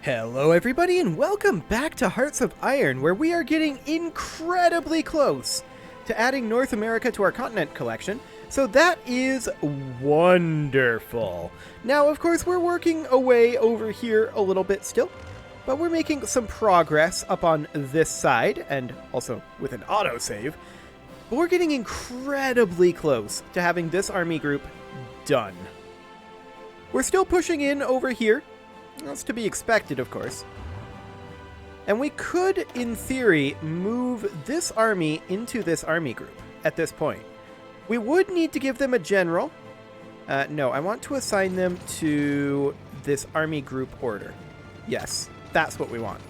Hello everybody and welcome back to Hearts of Iron, where we are getting incredibly close to adding North America to our continent collection, so that is wonderful. Now of course we're working away over here a little bit still, but we're making some progress up on this side, and also with an autosave, but we're getting incredibly close to having this army group done. We're still pushing in over here. That's to be expected, of course. And we could, in theory, move this army into this army group at this point. We would need to give them a general. No, I want to assign them to this army group order. Yes, that's what we want.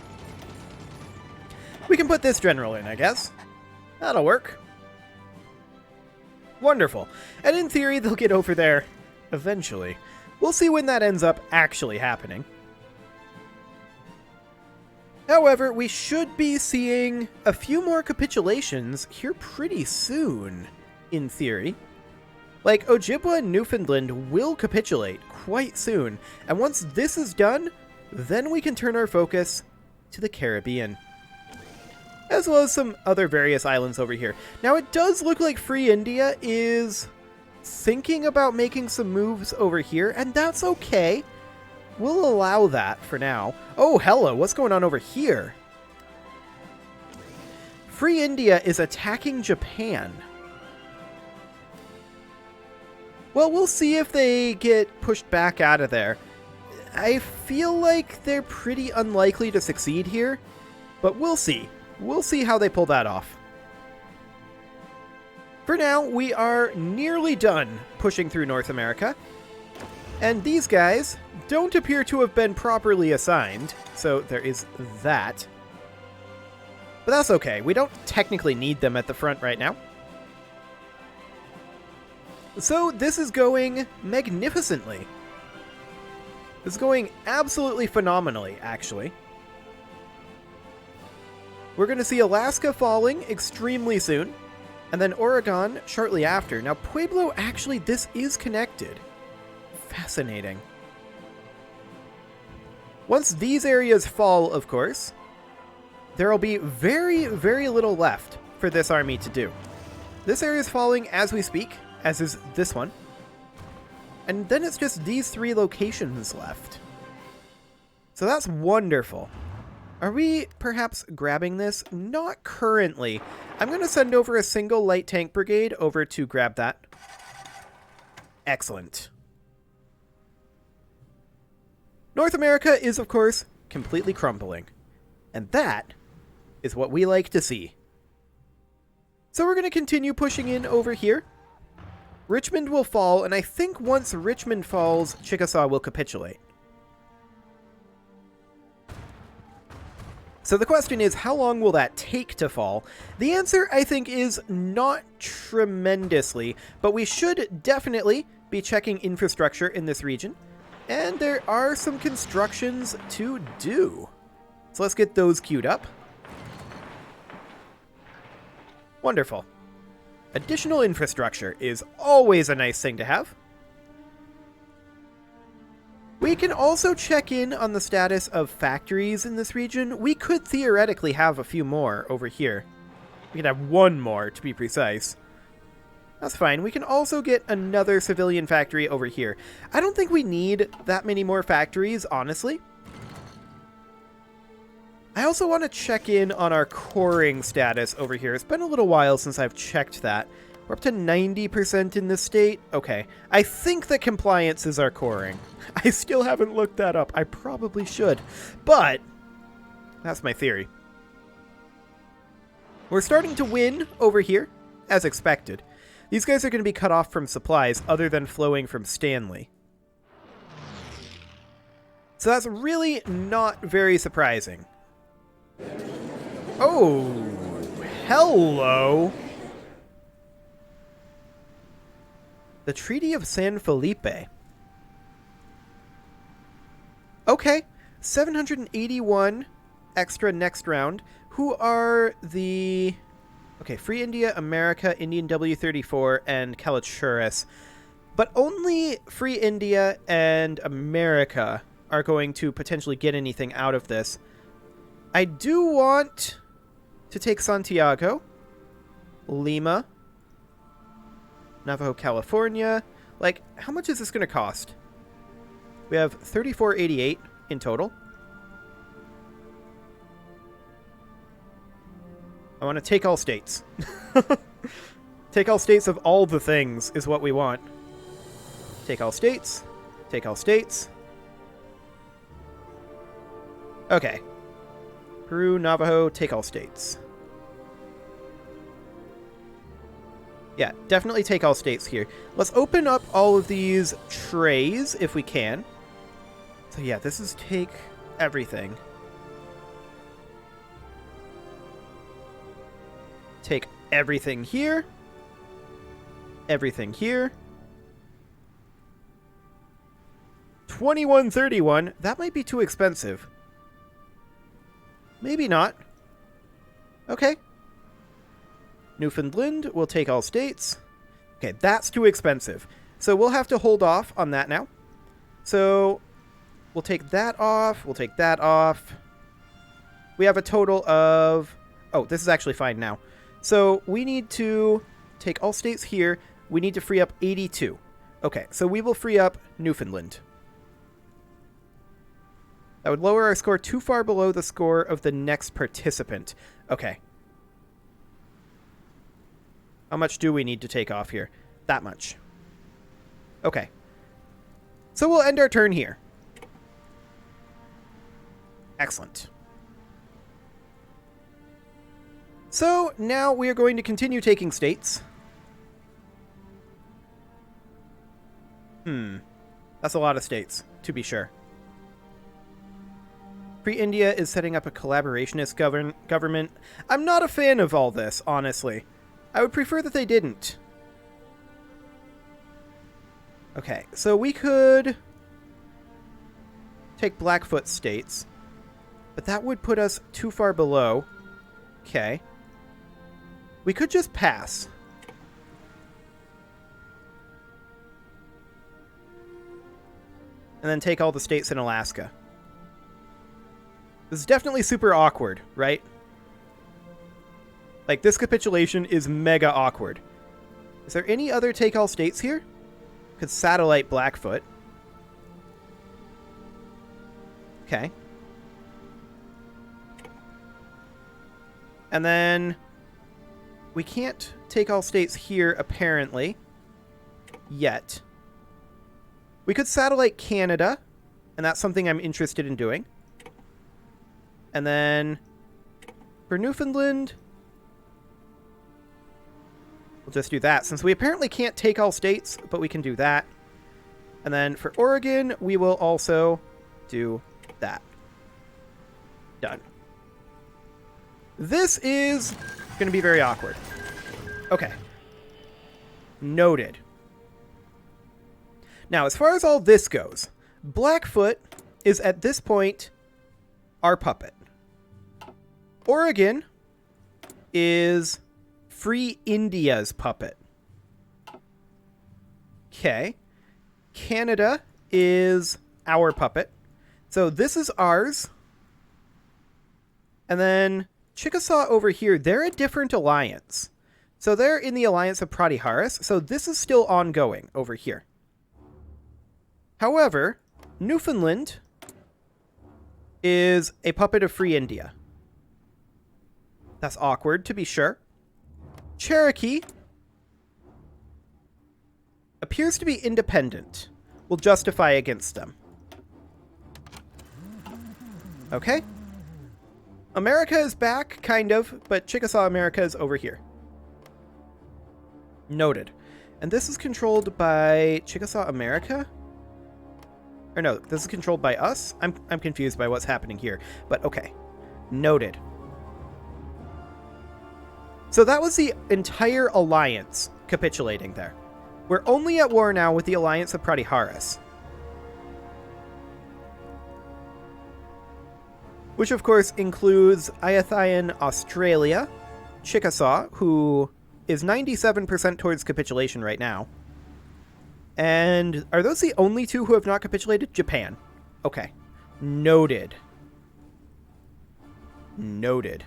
We can put this general in, I guess. That'll work. Wonderful. And in theory, they'll get over there eventually. We'll see when that ends up actually happening. However, we should be seeing a few more capitulations here pretty soon, in theory. Like, Ojibwa and Newfoundland will capitulate quite soon, and once this is done, then we can turn our focus to the Caribbean, as well as some other various islands over here. Now, it does look like Free India is thinking about making some moves over here, and that's okay. We'll allow that for now. Oh, hello, what's going on over here? Free India is attacking Japan. Well, we'll see if they get pushed back out of there. I feel like they're pretty unlikely to succeed here, but we'll see. We'll see how they pull that off. For now, we are nearly done pushing through North America. And these guys don't appear to have been properly assigned, so there is that. But that's okay. We don't technically need them at the front right now. So this is going magnificently. This is going absolutely phenomenally, actually. We're going to see Alaska falling extremely soon, and then Oregon shortly after. Now, Pueblo, actually, this is connected. Fascinating. Once these areas fall, of course, there will be very, very little left for this army to do. This area is falling as we speak, as is this one. And then it's just these three locations left. So that's wonderful. Are we perhaps grabbing this? Not currently. I'm going to send over a single light tank brigade over to grab that. Excellent. North America is, of course, completely crumbling. And that is what we like to see. So we're going to continue pushing in over here. Richmond will fall, and I think once Richmond falls, Chickasaw will capitulate. So the question is, how long will that take to fall? The answer, I think, is not tremendously, but we should definitely be checking infrastructure in this region. And there are some constructions to do. So let's get those queued up. Wonderful. Additional infrastructure is always a nice thing to have. We can also check in on the status of factories in this region. We could theoretically have a few more over here. We could have one more, to be precise. That's fine. We can also get another civilian factory over here. I don't think we need that many more factories, honestly. I also want to check in on our coring status over here. It's been a little while since I've checked that. We're up to 90% in this state. Okay. I think that compliance is our coring. I still haven't looked that up. I probably should. But that's my theory. We're starting to win over here, as expected. These guys are going to be cut off from supplies other than flowing from Stanley. So that's really not very surprising. Oh, hello. The Treaty of San Felipe. Okay, 781 extra next round. Who are the... Okay, Free India, America, Indian W-34, and Kalachurus. But only Free India and America are going to potentially get anything out of this. I do want to take Santiago, Lima, Navajo, California. Like, how much is this going to cost? We have 3488 in total. I want to take all states. Take all states of all the things is what we want. Take all states. Take all states. Okay. Peru, Navajo, take all states. Yeah, definitely take all states here. Let's open up all of these trays if we can. So yeah, this is take everything. Take everything here. Everything here. 2131. That might be too expensive. Maybe not. Okay. Newfoundland, we'll take all states. Okay, that's too expensive. So we'll have to hold off on that now. So we'll take that off. We'll take that off. We have a total of... Oh, this is actually fine now. So we need to take all states here. We need to free up 82. Okay, so we will free up Newfoundland. That would lower our score too far below the score of the next participant. Okay. How much do we need to take off here? That much. Okay. So we'll end our turn here. Excellent. So now we are going to continue taking states. That's a lot of states, to be sure. Free India is setting up a collaborationist government. I'm not a fan of all this, honestly. I would prefer that they didn't. Okay, so we could take Blackfoot states, but that would put us too far below. Okay. We could just pass. And then take all the states in Alaska. This is definitely super awkward, right? Like, this capitulation is mega awkward. Is there any other take all states here? Could satellite Blackfoot. Okay. And then we can't take all states here, apparently. Yet. We could satellite Canada, and that's something I'm interested in doing. And then for Newfoundland, we'll just do that, since we apparently can't take all states, but we can do that. And then for Oregon, we will also do that. Done. This is going to be very awkward. Okay. Noted. Now, as far as all this goes, Blackfoot is at this point our puppet. Oregon is Free India's puppet. Okay. Canada is our puppet. So this is ours. And then Chickasaw over here, they're a different alliance. So they're in the alliance of Pratiharis. So this is still ongoing over here. However, Newfoundland is a puppet of Free India. That's awkward, to be sure. Cherokee appears to be independent. We'll justify against them. Okay. America is back, kind of, but Chickasaw America is over here. Noted. And this is controlled by Chickasaw America? Or no, this is controlled by us? I'm confused by what's happening here, but okay. Noted. So that was the entire alliance capitulating there. We're only at war now with the alliance of Pratiharis. Which of course includes Ayathayan Australia, Chickasaw, who is 97% towards capitulation right now. And are those the only two who have not capitulated? Japan. Okay. Noted. Noted.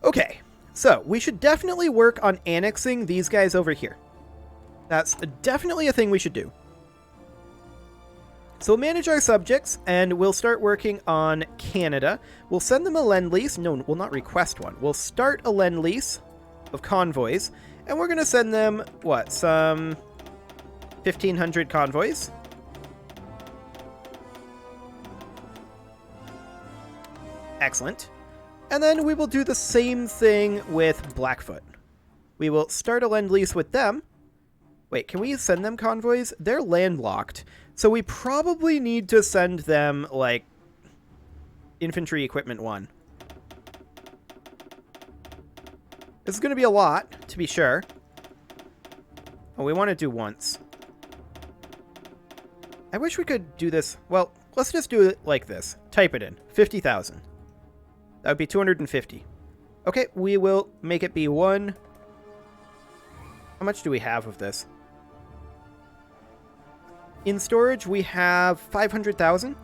Okay. So, we should definitely work on annexing these guys over here. That's definitely a thing we should do. So we'll manage our subjects, and we'll start working on Canada. We'll send them a lend-lease. No, we'll not request one. We'll start a lend-lease of convoys, and we're going to send them, what, some 1,500 convoys? Excellent. And then we will do the same thing with Blackfoot. We will start a lend-lease with them. Wait, can we send them convoys? They're landlocked. So we probably need to send them, like, infantry equipment 1. This is going to be a lot, to be sure. Oh, we want to do once. I wish we could do this. Well, let's just do it like this. Type it in. 50,000. That would be 250. Okay, we will make it be 1. How much do we have of this? In storage, we have 500,000.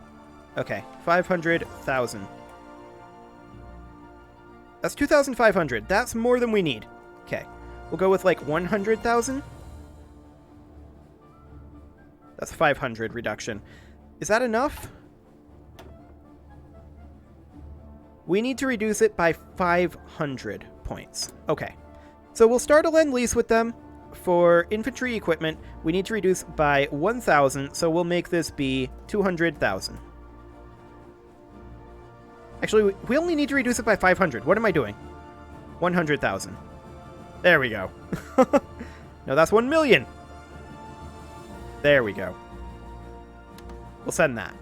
Okay, 500,000. That's 2,500. That's more than we need. Okay, we'll go with like 100,000. That's 500 reduction. Is that enough? We need to reduce it by 500 points. Okay, so we'll start a lend-lease with them. For infantry equipment, we need to reduce by 1,000, so we'll make this be 200,000. Actually, we only need to reduce it by 500. What am I doing? 100,000. There we go. No, that's 1 million. There we go. We'll send that.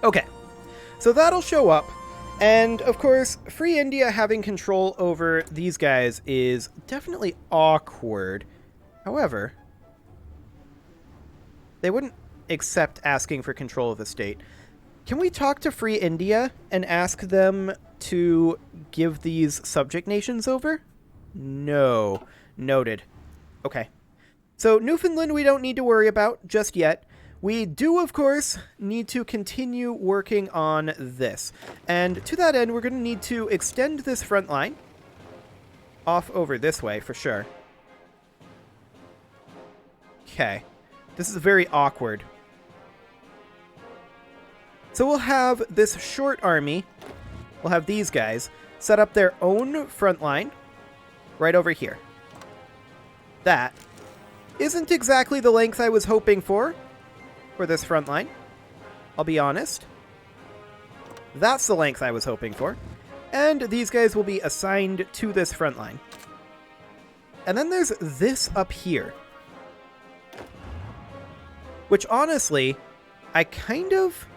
Okay. So that'll show up. And, of course, Free India having control over these guys is definitely awkward. However, they wouldn't accept asking for control of the state. Can we talk to Free India and ask them to give these subject nations over? No. Noted. Okay. So Newfoundland we don't need to worry about just yet. We do, of course, need to continue working on this. And to that end, we're going to need to extend this front line off over this way, for sure. Okay. This is very awkward. So we'll have this short army. We'll have these guys set up their own front line right over here. That isn't exactly the length I was hoping for this front line. I'll be honest. That's the length I was hoping for. And these guys will be assigned to this front line. And then there's this up here. Which honestly, I kind of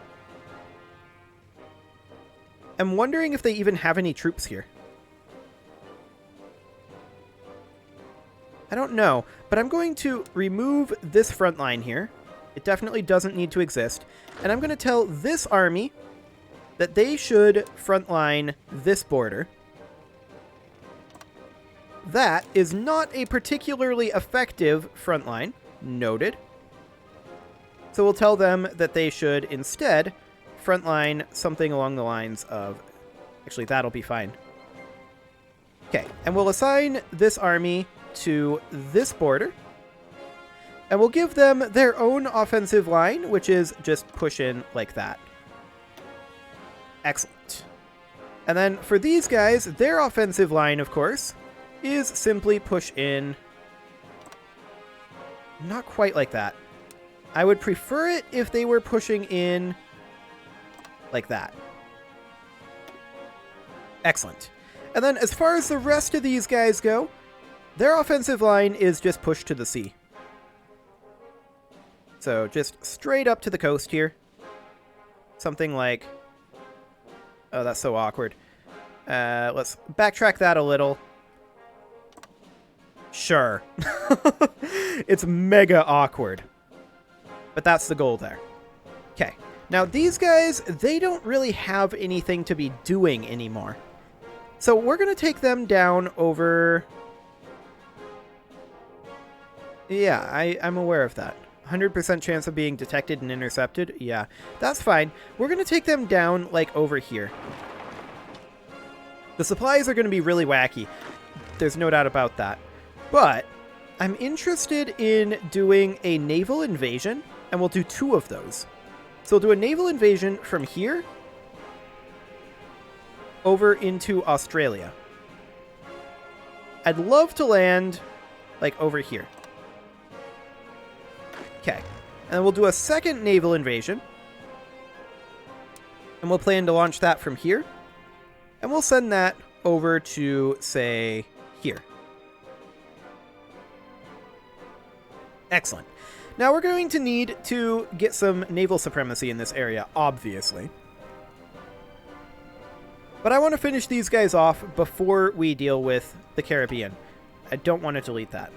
am wondering if they even have any troops here. I don't know, but I'm going to remove this front line here. It definitely doesn't need to exist. And I'm going to tell this army that they should frontline this border. That is not a particularly effective front line. Noted. So we'll tell them that they should instead frontline something along the lines of... Actually, that'll be fine. Okay, and we'll assign this army to this border. And we'll give them their own offensive line, which is just push in like that. Excellent. And then for these guys, their offensive line, of course, is simply push in. Not quite like that. I would prefer it if they were pushing in like that. Excellent. And then as far as the rest of these guys go, their offensive line is just push to the sea. So just straight up to the coast here. Something like... Oh, that's so awkward. Let's backtrack that a little. Sure. It's mega awkward. But that's the goal there. Okay. Now these guys, they don't really have anything to be doing anymore. So we're going to take them down over... Yeah, I'm aware of that. 100% chance of being detected and intercepted. Yeah, that's fine. We're going to take them down, like, over here. The supplies are going to be really wacky. There's no doubt about that. But I'm interested in doing a naval invasion, and we'll do 2 of those. So we'll do a naval invasion from here over into Australia. I'd love to land, like, over here. Okay. And then we'll do a second naval invasion. And we'll plan to launch that from here. And we'll send that over to, say, here. Excellent. Now we're going to need to get some naval supremacy in this area, obviously. But I want to finish these guys off before we deal with the Caribbean. I don't want to delete that.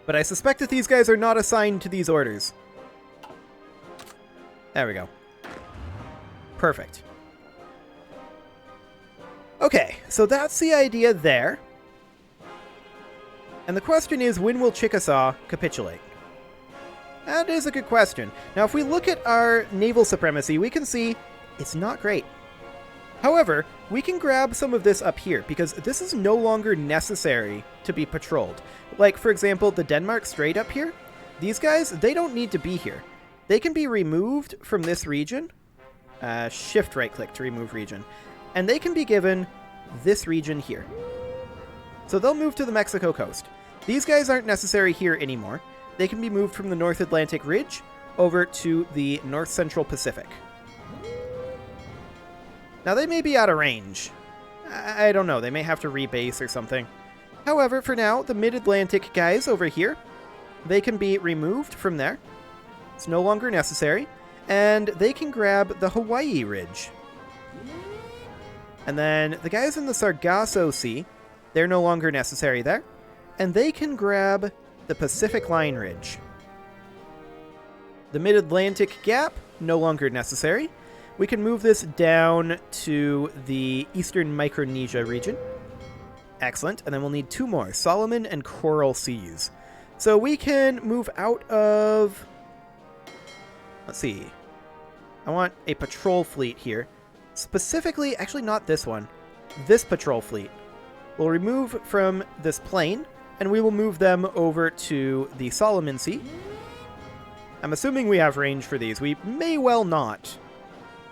But I suspect that these guys are not assigned to these orders. There we go. Perfect. Okay, so that's the idea there. And the question is, when will Chickasaw capitulate? That is a good question. Now, if we look at our naval supremacy, we can see it's not great. However, we can grab some of this up here, because this is no longer necessary to be patrolled. Like, for example, the Denmark Strait up here. These guys, they don't need to be here. They can be removed from this region. Shift right-click to remove region. And they can be given this region here. So they'll move to the Mexico coast. These guys aren't necessary here anymore. They can be moved from the North Atlantic Ridge over to the North Central Pacific. Now, they may be out of range. I don't know. They may have to rebase or something. However, for now, the Mid-Atlantic guys over here, they can be removed from there. It's no longer necessary. And they can grab the Hawaii Ridge. And then the guys in the Sargasso Sea, they're no longer necessary there. And they can grab the Pacific Line Ridge. The Mid-Atlantic Gap, no longer necessary. We can move this down to the Eastern Micronesia region. Excellent. And then we'll need 2 more, Solomon and Coral Seas. So we can move out of... Let's see. I want a patrol fleet here. Specifically, actually not this one. This patrol fleet. We'll remove from this plane, and we will move them over to the Solomon Sea. I'm assuming we have range for these. We may well not.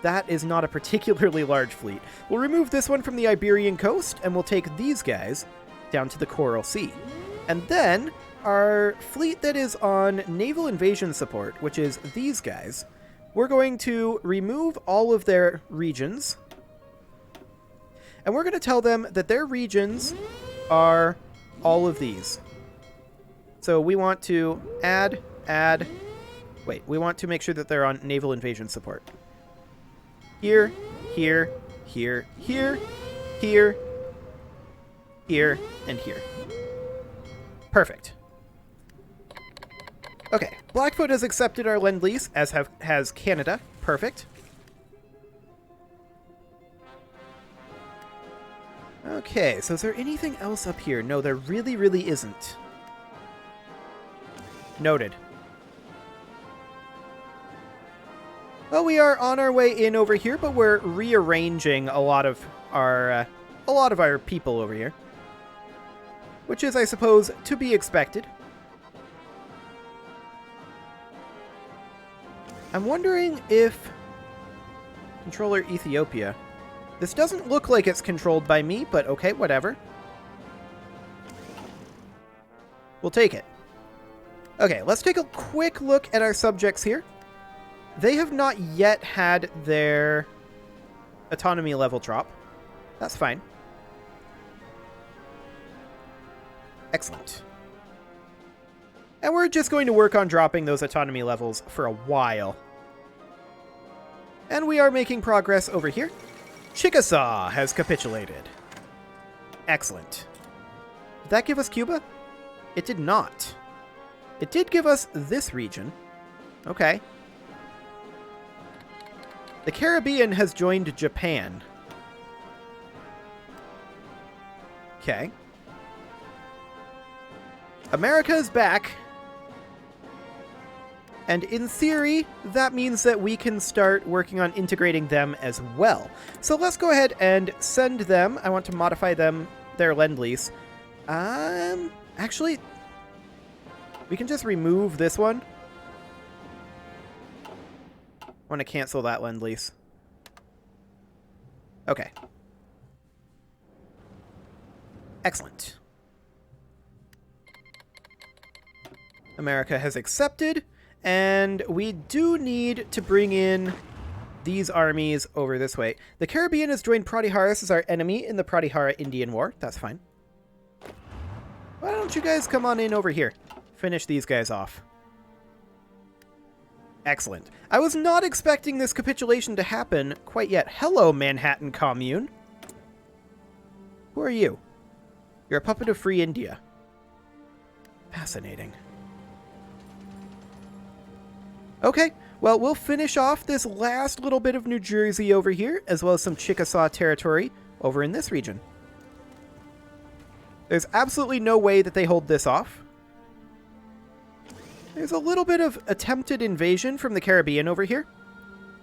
That is not a particularly large fleet. We'll remove this one from the Iberian coast, and we'll take these guys down to the Coral Sea. And then, our fleet that is on naval invasion support, which is these guys, we're going to remove all of their regions. And we're going to tell them that their regions are all of these. So we want to we want to make sure that they're on naval invasion support. Here, here, here, here, here, here, and here. Perfect. Okay, Blackfoot has accepted our Lend-Lease, as has Canada. Perfect. Okay, so is there anything else up here? No, there really, really isn't. Noted. Well, we are on our way in over here, but we're rearranging a lot of our people over here, which is, I suppose, to be expected. I'm wondering if controller Ethiopia. This doesn't look like it's controlled by me, but okay, whatever. We'll take it. Okay, let's take a quick look at our subjects here. They have not yet had their autonomy level drop. That's fine. Excellent. And we're just going to work on dropping those autonomy levels for a while. And we are making progress over here. Chickasaw has capitulated. Excellent. Did that give us Cuba? It did not. It did give us this region. Okay. The Caribbean has joined Japan. Okay. America is back. And in theory, that means that we can start working on integrating them as well. So let's go ahead and send them. I want to modify them, their Lend-Lease. Actually, we can just remove this one. I want to cancel that Lend-Lease. Okay. Excellent. America has accepted. And we do need to bring in these armies over this way. The Caribbean has joined Pratiharis as our enemy in the Pratihara Indian War. That's fine. Why don't you guys come on in over here? Finish these guys off. Excellent. I was not expecting this capitulation to happen quite yet. Hello, Manhattan Commune. Who are you? You're a puppet of Free India. Fascinating. Okay, well, we'll finish off this last little bit of New Jersey over here, as well as some Chickasaw territory over in this region. There's absolutely no way that they hold this off. There's a little bit of attempted invasion from the Caribbean over here,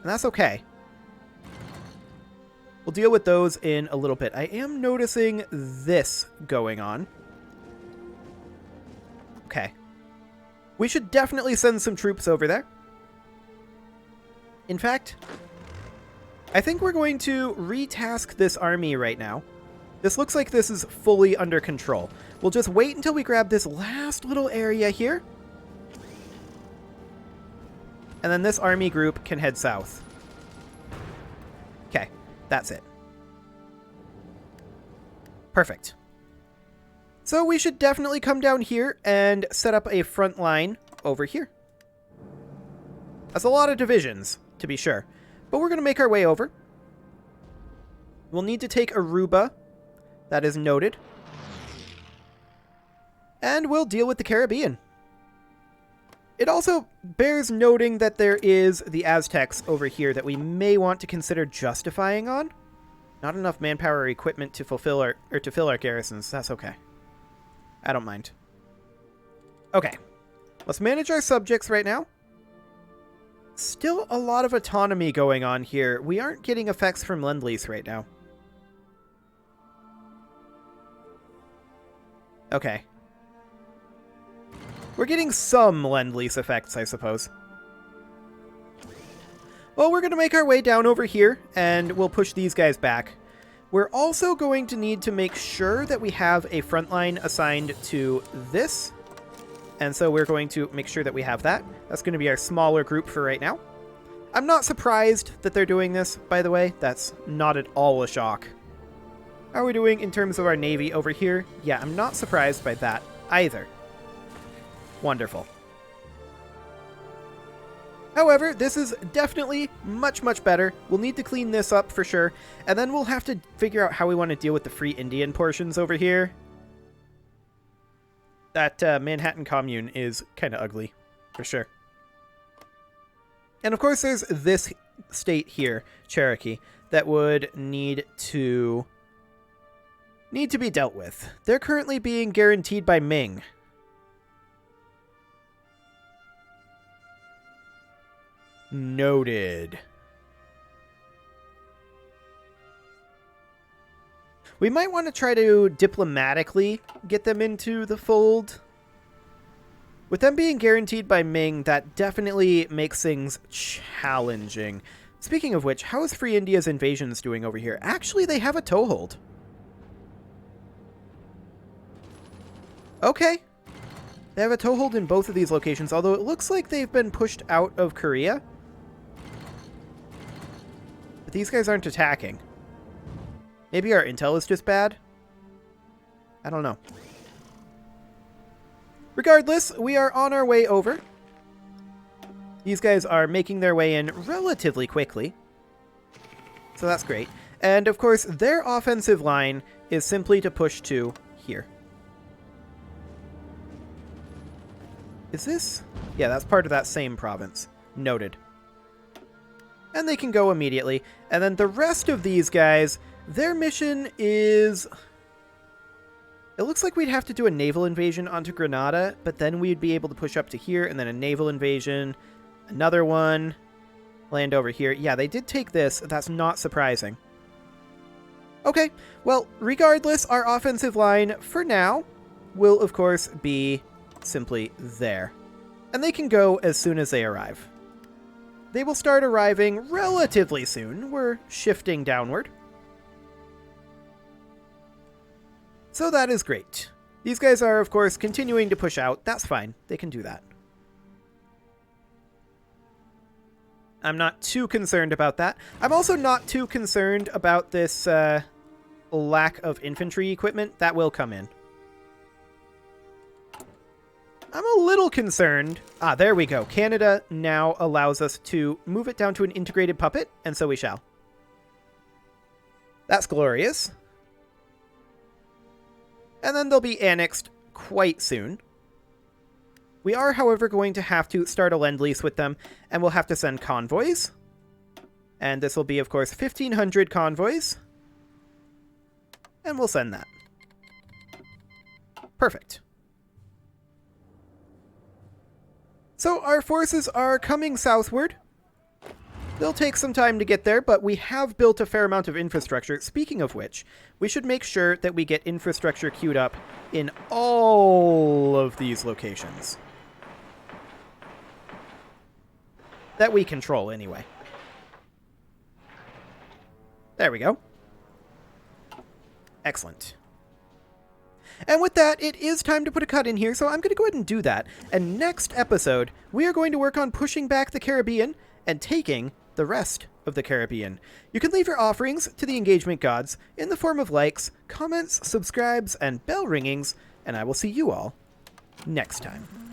and that's okay. We'll deal with those in a little bit. I am noticing this going on. Okay. We should definitely send some troops over there. In fact, I think we're going to retask this army right now. This looks like this is fully under control. We'll just wait until we grab this last little area here. And then this army group can head south. Okay, that's it. Perfect. So we should definitely come down here and set up a front line over here. That's a lot of divisions, to be sure. But we're going to make our way over. We'll need to take Aruba. That is noted. And we'll deal with the Caribbean. It also bears noting that there is the Aztecs over here that we may want to consider justifying on. Not enough manpower or equipment to fulfill our, or to fill our garrisons. That's okay. I don't mind. Okay. Let's manage our subjects right now. Still a lot of autonomy going on here. We aren't getting effects from Lend-Lease right now. Okay. We're getting some Lend-Lease effects, I suppose. Well, we're going to make our way down over here, and we'll push these guys back. We're also going to need to make sure that we have a front line assigned to this. And so we're going to make sure that we have that. That's going to be our smaller group for right now. I'm not surprised that they're doing this, by the way. That's not at all a shock. How are we doing in terms of our navy over here? Yeah, I'm not surprised by that either. Wonderful. However, this is definitely much, much better. We'll need to clean this up for sure. And then we'll have to figure out how we want to deal with the Free Indian portions over here. That Manhattan Commune is kind of ugly, for sure. And of course, there's this state here, Cherokee, that would need to be dealt with. They're currently being guaranteed by Ming. Noted. We might want to try to diplomatically get them into the fold. With them being guaranteed by Ming, that definitely makes things challenging. Speaking of which, how is Free India's invasions doing over here? Actually, they have a toehold. Okay. They have a toehold in both of these locations, although it looks like they've been pushed out of Korea. But these guys aren't attacking. Maybe our intel is just bad? I don't know. Regardless, we are on our way over. These guys are making their way in relatively quickly. So that's great. And of course, their offensive line is simply to push to here. Is this? Yeah, that's part of that same province. Noted. And they can go immediately. And then the rest of these guys, their mission is... It looks like we'd have to do a naval invasion onto Granada, but then we'd be able to push up to here, and then a naval invasion, Another one. Land over here. Yeah, they did take this. That's not surprising. Okay, well, regardless, our offensive line, for now, will, of course, be simply there. And they can go as soon as they arrive. They will start arriving relatively soon. We're shifting downward. So that is great. These guys are, of course, continuing to push out. That's fine. They can do that. I'm not too concerned about that. I'm also not too concerned about this lack of infantry equipment. That will come in. I'm a little concerned. Ah, there we go. Canada now allows us to move it down to an integrated puppet, and so we shall. That's glorious. And then they'll be annexed quite soon. We are, however, going to have to start a lend-lease with them, and we'll have to send convoys. And this will be, of course, 1,500 convoys. And we'll send that. Perfect. So our forces are coming southward. They'll take some time to get there, but we have built a fair amount of infrastructure. Speaking of which, we should make sure that we get infrastructure queued up in all of these locations. That we control, anyway. There we go. Excellent. And with that, it is time to put a cut in here, so I'm going to go ahead and do that. And next episode, we are going to work on pushing back the Caribbean and taking the rest of the Caribbean. You can leave your offerings to the engagement gods in the form of likes, comments, subscribes, and bell ringings, and I will see you all next time.